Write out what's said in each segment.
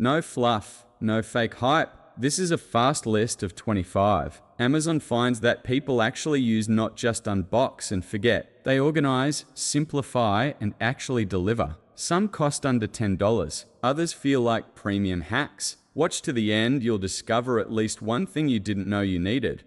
No fluff, no fake hype. This is a fast list of 25. Amazon finds that people actually use not just unbox and forget. They organize, simplify, and actually deliver. Some cost under $10. Others feel like premium hacks. Watch to the end, you'll discover at least one thing you didn't know you needed.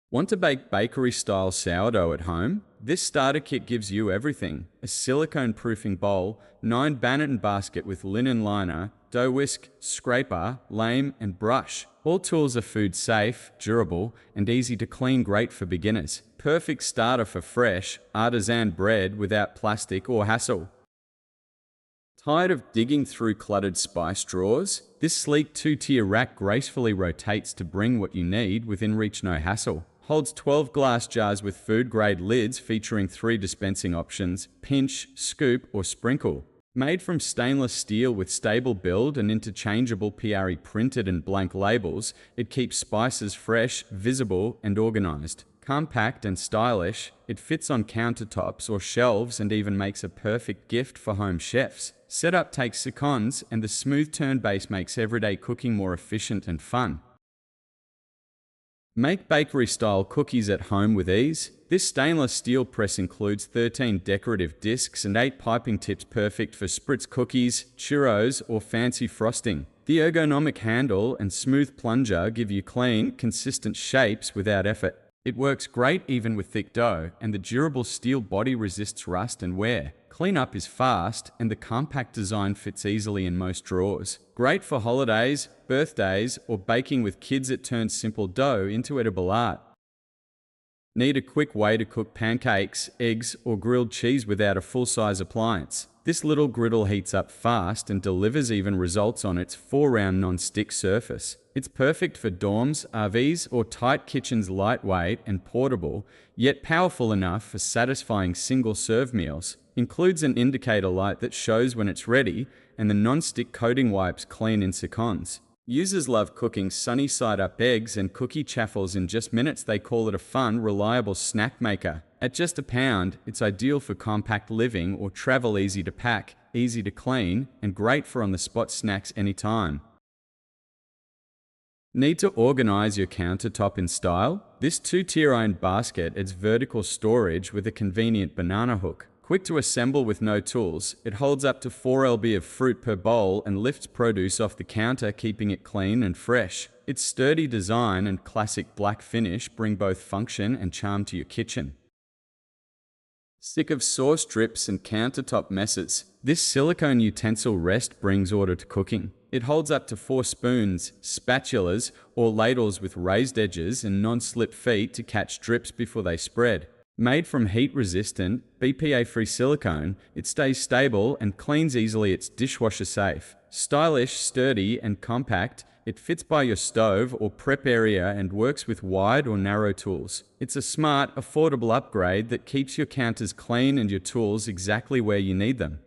Want to bake bakery-style sourdough at home? This starter kit gives you everything. A silicone-proofing bowl, 9 Banneton basket with linen liner, dough whisk, scraper, lame, and brush. All tools are food safe, durable, and easy to clean, great for beginners. Perfect starter for fresh, artisan bread without plastic or hassle. Tired of digging through cluttered spice drawers? This sleek 2-tier rack gracefully rotates to bring what you need within reach, no hassle. Holds 12 glass jars with food-grade lids featuring 3 dispensing options: pinch, scoop, or sprinkle. Made from stainless steel with stable build and interchangeable PRE printed and blank labels, it keeps spices fresh, visible, and organized. Compact and stylish, it fits on countertops or shelves and even makes a perfect gift for home chefs. Setup takes seconds, and the smooth turn base makes everyday cooking more efficient and fun. Make bakery-style cookies at home with ease. This stainless steel press includes 13 decorative discs and 8 piping tips, perfect for spritz cookies, churros, or fancy frosting. The ergonomic handle and smooth plunger give you clean, consistent shapes without effort. It works great even with thick dough, and the durable steel body resists rust and wear. Cleanup is fast, and the compact design fits easily in most drawers. Great for holidays, birthdays, or baking with kids. It turns simple dough into edible art. Need a quick way to cook pancakes, eggs, or grilled cheese without a full-size appliance? This little griddle heats up fast and delivers even results on its 4-round non-stick surface. It's perfect for dorms, RVs, or tight kitchens, lightweight and portable, yet powerful enough for satisfying single-serve meals. Includes an indicator light that shows when it's ready, and the non-stick coating wipes clean in seconds. Users love cooking sunny-side-up eggs and cookie chaffles in just minutes. They call it a fun, reliable snack maker. At just £1, it's ideal for compact living or travel, easy to pack, easy to clean, and great for on-the-spot snacks anytime. Need to organize your countertop in style? This 2-tier iron basket adds vertical storage with a convenient banana hook. Quick to assemble with no tools, it holds up to 4 lb of fruit per bowl and lifts produce off the counter, keeping it clean and fresh. Its sturdy design and classic black finish bring both function and charm to your kitchen. Sick of sauce drips and countertop messes? This silicone utensil rest brings order to cooking. It holds up to 4 spoons, spatulas, or ladles with raised edges and non-slip feet to catch drips before they spread. Made from heat-resistant, BPA-free silicone, it stays stable and cleans easily. It's dishwasher safe. Stylish, sturdy, and compact, it fits by your stove or prep area and works with wide or narrow tools. It's a smart, affordable upgrade that keeps your counters clean and your tools exactly where you need them.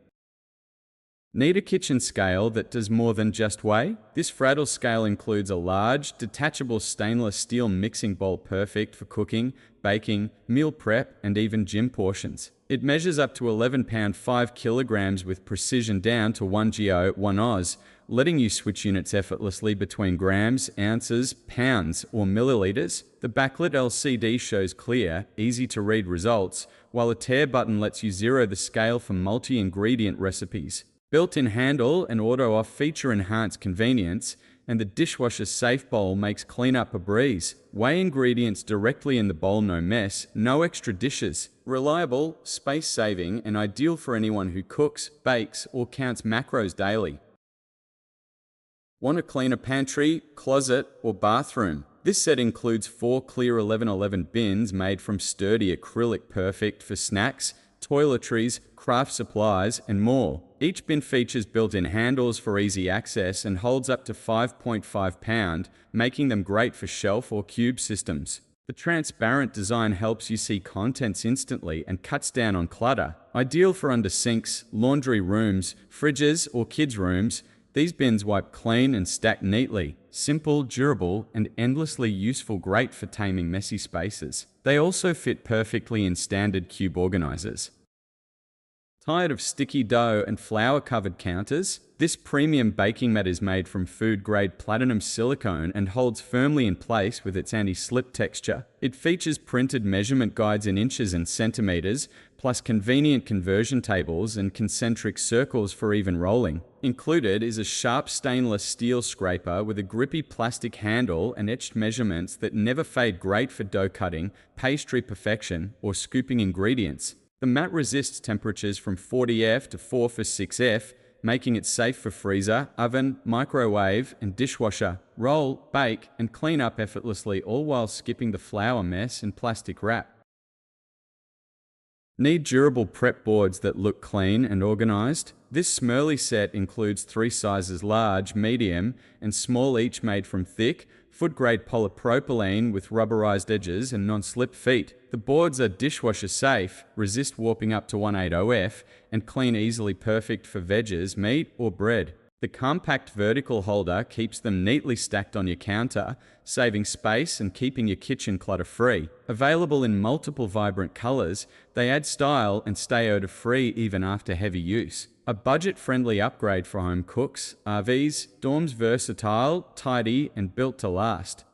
Need a kitchen scale that does more than just weigh? This Fraddle scale includes a large, detachable stainless steel mixing bowl, perfect for cooking, baking, meal prep, and even gym portions. It measures up to 11 pound 5 kilograms with precision down to 1 GO 1 Oz, letting you switch units effortlessly between grams, ounces, pounds, or milliliters. The backlit LCD shows clear, easy-to-read results, while a tare button lets you zero the scale for multi-ingredient recipes. Built-in handle and auto-off feature enhance convenience, and the dishwasher safe bowl makes cleanup a breeze. Weigh ingredients directly in the bowl, no mess, no extra dishes. Reliable, space-saving, and ideal for anyone who cooks, bakes, or counts macros daily. Want to clean a pantry, closet, or bathroom? This set includes 4 clear 1111 bins made from sturdy acrylic, perfect for snacks, toiletries, craft supplies, and more. Each bin features built-in handles for easy access and holds up to 5.5 pound, making them great for shelf or cube systems. The transparent design helps you see contents instantly and cuts down on clutter. Ideal for under sinks, laundry rooms, fridges, or kids' rooms, these bins wipe clean and stack neatly. Simple, durable, and endlessly useful, great for taming messy spaces. They also fit perfectly in standard cube organizers. Tired of sticky dough and flour-covered counters? This premium baking mat is made from food-grade platinum silicone and holds firmly in place with its anti-slip texture. It features printed measurement guides in inches and centimeters, plus convenient conversion tables and concentric circles for even rolling. Included is a sharp stainless steel scraper with a grippy plastic handle and etched measurements that never fade, great for dough cutting, pastry perfection, or scooping ingredients. The mat resists temperatures from 40°F to 446°F, making it safe for freezer, oven, microwave, and dishwasher. Roll, bake, and clean up effortlessly, all while skipping the flour mess and plastic wrap. Need durable prep boards that look clean and organized? This Smurley set includes 3 sizes: large, medium, and small, each made from thick, food-grade polypropylene with rubberized edges and non-slip feet. The boards are dishwasher safe, resist warping up to 180°F, and clean easily, perfect for veggies, meat, or bread. The compact vertical holder keeps them neatly stacked on your counter, saving space and keeping your kitchen clutter-free. Available in multiple vibrant colors, they add style and stay odor-free even after heavy use. A budget-friendly upgrade for home cooks, RVs, dorms, versatile, tidy, and built to last.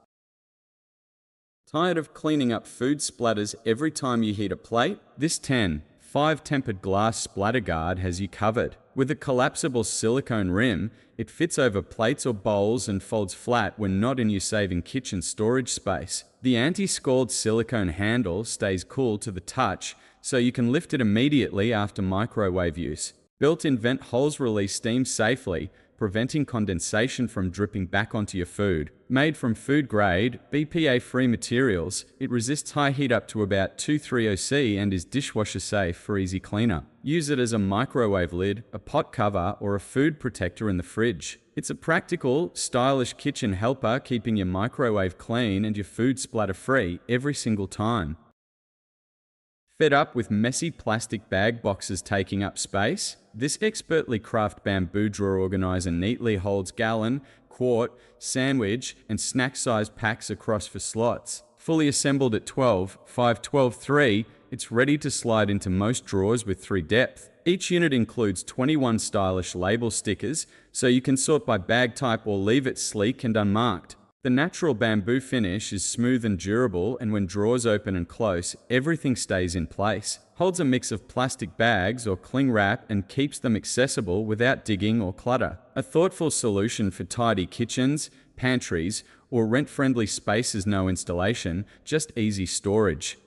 Tired of cleaning up food splatters every time you heat a plate? This 10.5 tempered glass splatter guard has you covered. With a collapsible silicone rim, it fits over plates or bowls and folds flat when not in use, saving kitchen storage space. The anti-scald silicone handle stays cool to the touch, so you can lift it immediately after microwave use. Built-in vent holes release steam safely, preventing condensation from dripping back onto your food. Made from food-grade, BPA-free materials, it resists high heat up to about 230°C and is dishwasher safe for easy cleanup. Use it as a microwave lid, a pot cover, or a food protector in the fridge. It's a practical, stylish kitchen helper, keeping your microwave clean and your food splatter-free every single time. Fed up with messy plastic bag boxes taking up space? This expertly crafted bamboo drawer organizer neatly holds gallon, quart, sandwich, and snack-sized packs across for slots. Fully assembled at 12.5, 12.3, it's ready to slide into most drawers with 3 depth. Each unit includes 21 stylish label stickers, so you can sort by bag type or leave it sleek and unmarked. The natural bamboo finish is smooth and durable, and when drawers open and close, everything stays in place. Holds a mix of plastic bags or cling wrap and keeps them accessible without digging or clutter. A thoughtful solution for tidy kitchens, pantries, or rent-friendly spaces. No installation, just easy storage.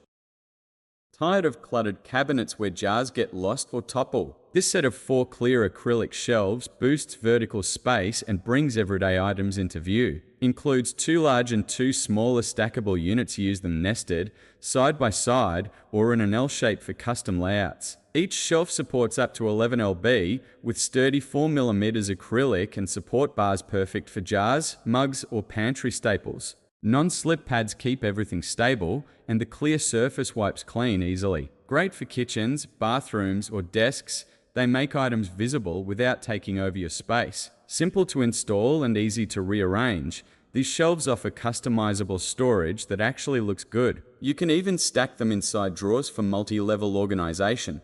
Tired of cluttered cabinets where jars get lost or topple? This set of 4 clear acrylic shelves boosts vertical space and brings everyday items into view. Includes 2 large and 2 smaller stackable units. Use them nested, side by side, or in an L shape for custom layouts. Each shelf supports up to 11 lb with sturdy 4mm acrylic and support bars, perfect for jars, mugs, or pantry staples. Non-slip pads keep everything stable, and the clear surface wipes clean easily. Great for kitchens, bathrooms, or desks. They make items visible without taking over your space. Simple to install and easy to rearrange, these shelves offer customizable storage that actually looks good. You can even stack them inside drawers for multi-level organization.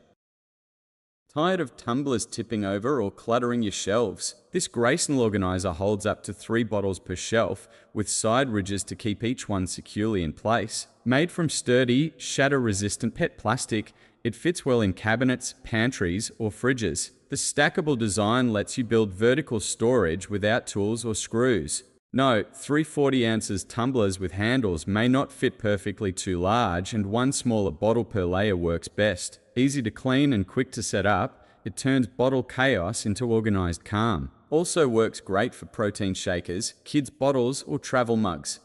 Tired of tumblers tipping over or cluttering your shelves? This Grayson organizer holds up to 3 bottles per shelf, with side ridges to keep each one securely in place. Made from sturdy, shatter-resistant PET plastic, it fits well in cabinets, pantries, or fridges. The stackable design lets you build vertical storage without tools or screws. Note, 340 ounces tumblers with handles may not fit perfectly, too large, and 1 smaller bottle per layer works best. Easy to clean and quick to set up, it turns bottle chaos into organized calm. Also works great for protein shakers, kids' bottles, or travel mugs.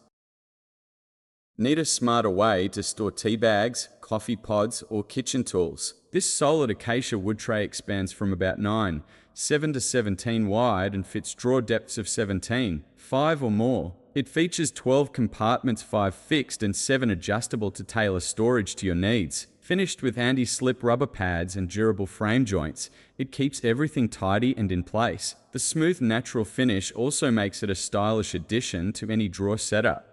Need a smarter way to store tea bags, coffee pods, or kitchen tools? This solid acacia wood tray expands from about 9.7 to 17 wide and fits drawer depths of 17.5 or more. It features 12 compartments, 5 fixed and 7 adjustable, to tailor storage to your needs. Finished with anti-slip rubber pads and durable frame joints, it keeps everything tidy and in place. The smooth natural finish also makes it a stylish addition to any drawer setup.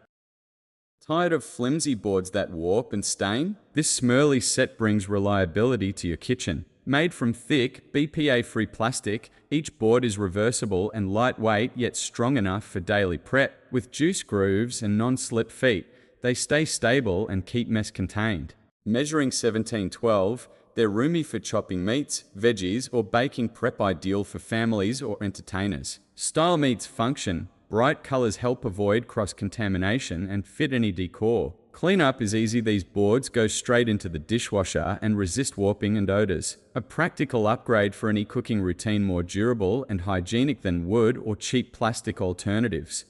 Tired of flimsy boards that warp and stain? This Smurley set brings reliability to your kitchen. Made from thick, BPA-free plastic, each board is reversible and lightweight yet strong enough for daily prep. With juice grooves and non-slip feet, they stay stable and keep mess contained. Measuring 17-12, they're roomy for chopping meats, veggies, or baking prep, ideal for families or entertainers. Style meets function. Bright colors help avoid cross-contamination and fit any decor. Cleanup is easy. These boards go straight into the dishwasher and resist warping and odors. A practical upgrade for any cooking routine, more durable and hygienic than wood or cheap plastic alternatives.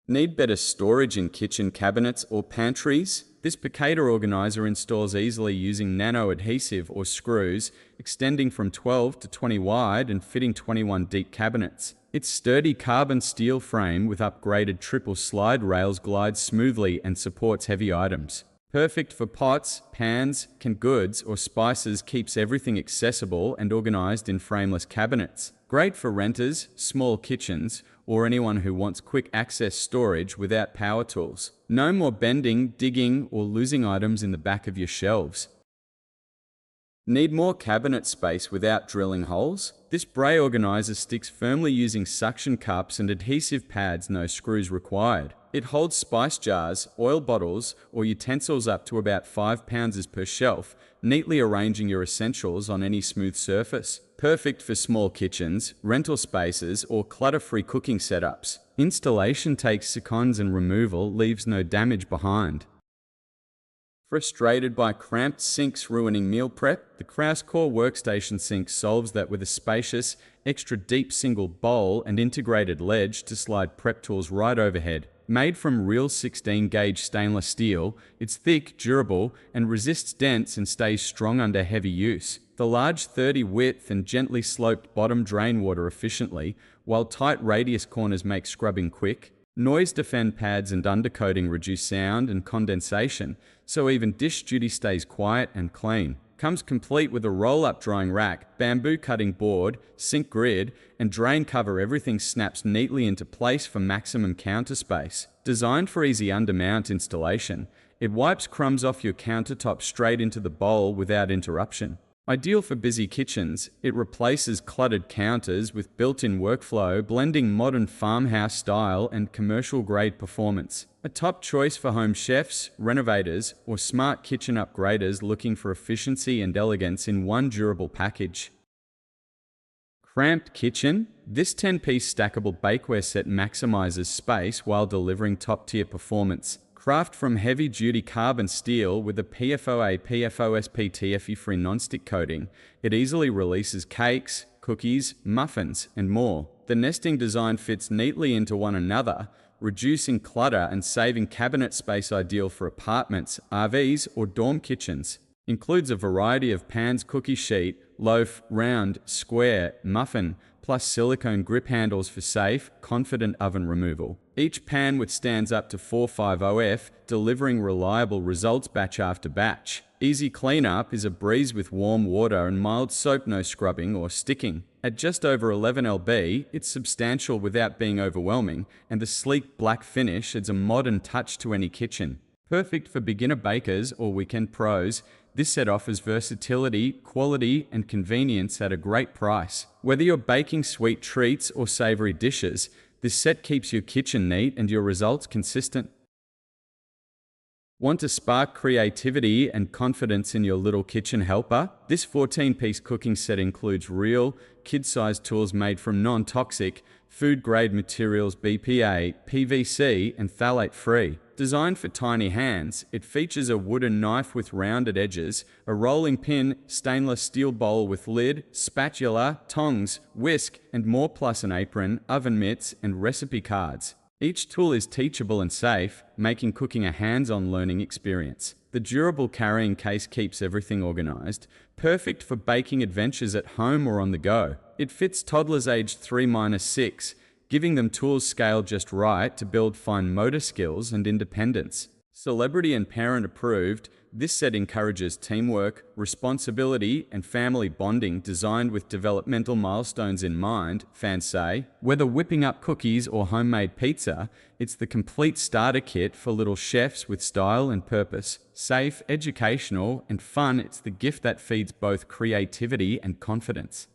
Need better storage in kitchen cabinets or pantries? This Picada organizer installs easily using nano adhesive or screws, extending from 12 to 20 wide and fitting 21 deep cabinets. Its sturdy carbon steel frame with upgraded triple slide rails glides smoothly and supports heavy items. Perfect for pots, pans, canned goods, or spices, keeps everything accessible and organized in frameless cabinets. Great for renters, small kitchens, or anyone who wants quick access storage without power tools. No more bending, digging, or losing items in the back of your shelves. Need more cabinet space without drilling holes? This Bray organizer sticks firmly using suction cups and adhesive pads, no screws required. It holds spice jars, oil bottles, or utensils up to about 5 pounds per shelf, neatly arranging your essentials on any smooth surface. Perfect for small kitchens, rental spaces, or clutter-free cooking setups. Installation takes seconds and removal leaves no damage behind. Frustrated by cramped sinks ruining meal prep? The Kraus Core Workstation Sink solves that with a spacious, extra deep single bowl and integrated ledge to slide prep tools right overhead. Made from real 16-gauge stainless steel, it's thick, durable, and resists dents and stays strong under heavy use. The large 30 width and gently sloped bottom drain water efficiently, while tight radius corners make scrubbing quick. Noise defend pads and undercoating reduce sound and condensation, so even dish duty stays quiet and clean. Comes complete with a roll-up drying rack, bamboo cutting board, sink grid, and drain cover. Everything snaps neatly into place for maximum counter space. Designed for easy undermount installation, it wipes crumbs off your countertop straight into the bowl without interruption. Ideal for busy kitchens, it replaces cluttered counters with built-in workflow, blending modern farmhouse style and commercial-grade performance. A top choice for home chefs, renovators, or smart kitchen upgraders looking for efficiency and elegance in one durable package. Cramped kitchen? This 10-piece stackable bakeware set maximizes space while delivering top-tier performance. Craft from heavy-duty carbon steel with a PFOA PFOSP TFE-free non-stick coating, it easily releases cakes, cookies, muffins, and more. The nesting design fits neatly into one another, reducing clutter and saving cabinet space, ideal for apartments, RVs, or dorm kitchens. Includes a variety of pans, cookie sheet, loaf, round, square, muffin, plus silicone grip handles for safe, confident oven removal. Each pan withstands up to 450F, delivering reliable results batch after batch. Easy cleanup is a breeze with warm water and mild soap, no scrubbing or sticking. At just over 11 lb, it's substantial without being overwhelming, and the sleek black finish adds a modern touch to any kitchen. Perfect for beginner bakers or weekend pros, this set offers versatility, quality, and convenience at a great price. Whether you're baking sweet treats or savory dishes, this set keeps your kitchen neat and your results consistent. Want to spark creativity and confidence in your little kitchen helper? This 14-piece cooking set includes real, kid-sized tools made from non-toxic, food-grade materials, BPA, PVC, and phthalate-free. Designed for tiny hands, it features a wooden knife with rounded edges, a rolling pin, stainless steel bowl with lid, spatula, tongs, whisk, and more, plus an apron, oven mitts, and recipe cards. Each tool is teachable and safe, making cooking a hands-on learning experience. The durable carrying case keeps everything organized, perfect for baking adventures at home or on the go. It fits toddlers aged 3-6, giving them tools scaled just right to build fine motor skills and independence. Celebrity and parent approved, This set encourages teamwork, responsibility, and family bonding, designed with developmental milestones in mind, fans say. Whether whipping up cookies or homemade pizza, it's the complete starter kit for little chefs with style and purpose. Safe, educational, and fun, it's the gift that feeds both creativity and confidence.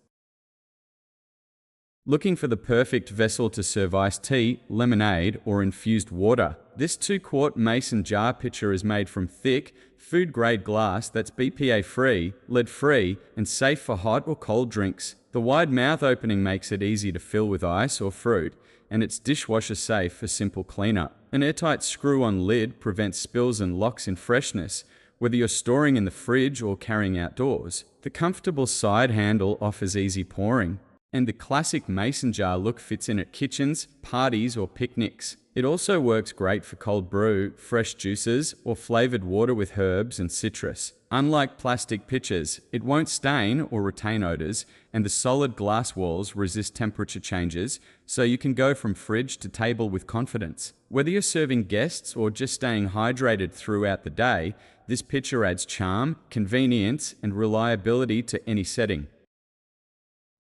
Looking for the perfect vessel to serve iced tea, lemonade, or infused water? This 2-quart mason jar pitcher is made from thick, food-grade glass that's BPA-free, lead-free, and safe for hot or cold drinks. The wide mouth opening makes it easy to fill with ice or fruit, and it's dishwasher safe for simple cleanup. An airtight screw-on lid prevents spills and locks in freshness, whether you're storing in the fridge or carrying outdoors. The comfortable side handle offers easy pouring, and the classic mason jar look fits in at kitchens, parties, or picnics. It also works great for cold brew, fresh juices, or flavored water with herbs and citrus. Unlike plastic pitchers, it won't stain or retain odors, and the solid glass walls resist temperature changes, so you can go from fridge to table with confidence. Whether you're serving guests or just staying hydrated throughout the day, this pitcher adds charm, convenience, and reliability to any setting.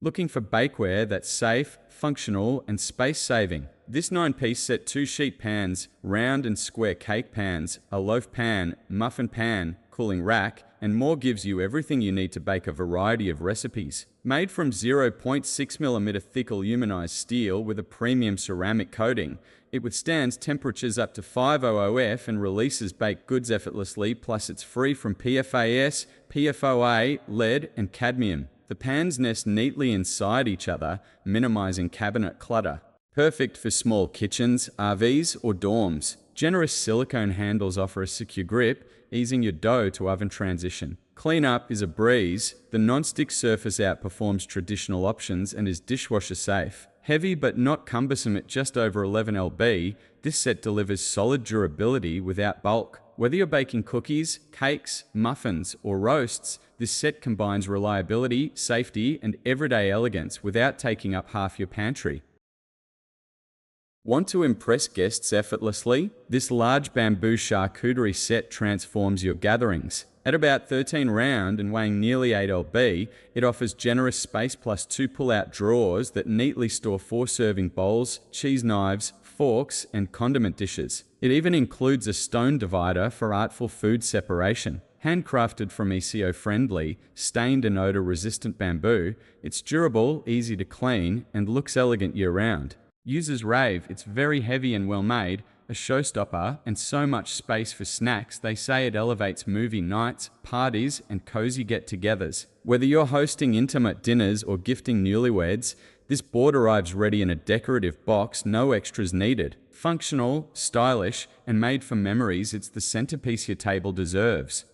Looking for bakeware that's safe, functional, and space-saving? This 9-piece set 2-sheet pans, round and square cake pans, a loaf pan, muffin pan, cooling rack, and more gives you everything you need to bake a variety of recipes. Made from 0.6mm thick aluminized steel with a premium ceramic coating, it withstands temperatures up to 500F and releases baked goods effortlessly, plus it's free from PFAS, PFOA, lead, and cadmium. The pans nest neatly inside each other, minimizing cabinet clutter. Perfect for small kitchens, RVs, or dorms. Generous silicone handles offer a secure grip, easing your dough to oven transition. Cleanup is a breeze. The non-stick surface outperforms traditional options and is dishwasher safe. Heavy but not cumbersome at just over 11 lb, this set delivers solid durability without bulk. Whether you're baking cookies, cakes, muffins, or roasts, this set combines reliability, safety, and everyday elegance without taking up half your pantry. Want to impress guests effortlessly? This large bamboo charcuterie set transforms your gatherings. At about 13 round and weighing nearly 8 lb, it offers generous space plus 2 pull-out drawers that neatly store 4 serving bowls, cheese knives, forks, and condiment dishes. It even includes a stone divider for artful food separation. Handcrafted from eco-friendly, stained and odor-resistant bamboo, it's durable, easy to clean, and looks elegant year-round. Users rave it's very heavy and well-made, a showstopper, and so much space for snacks they say it elevates movie nights, parties, and cozy get-togethers. Whether you're hosting intimate dinners or gifting newlyweds, this board arrives ready in a decorative box, no extras needed. Functional, stylish, and made for memories, it's the centerpiece your table deserves.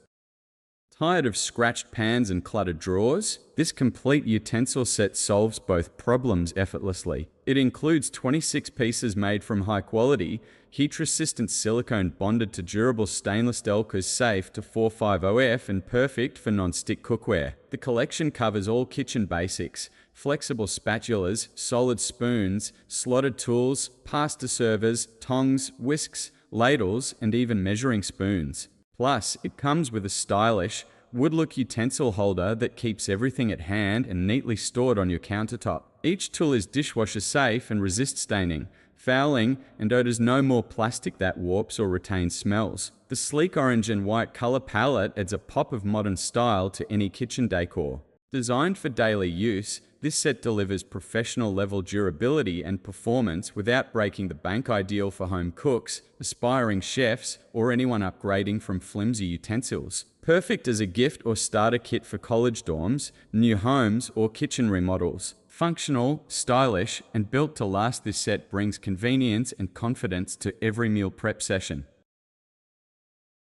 Tired of scratched pans and cluttered drawers? This complete utensil set solves both problems effortlessly. It includes 26 pieces made from high-quality, heat-resistant silicone bonded to durable stainless Delca's safe to 450F and perfect for non-stick cookware. The collection covers all kitchen basics: flexible spatulas, solid spoons, slotted tools, pasta servers, tongs, whisks, ladles, and even measuring spoons. Plus, it comes with a stylish, wood-look utensil holder that keeps everything at hand and neatly stored on your countertop. Each tool is dishwasher safe and resists staining, fouling, and odors no more plastic that warps or retains smells. The sleek orange and white color palette adds a pop of modern style to any kitchen decor. Designed for daily use, this set delivers professional-level durability and performance without breaking the bank, ideal for home cooks, aspiring chefs, or anyone upgrading from flimsy utensils. Perfect as a gift or starter kit for college dorms, new homes, or kitchen remodels. Functional, stylish, and built to last, this set brings convenience and confidence to every meal prep session.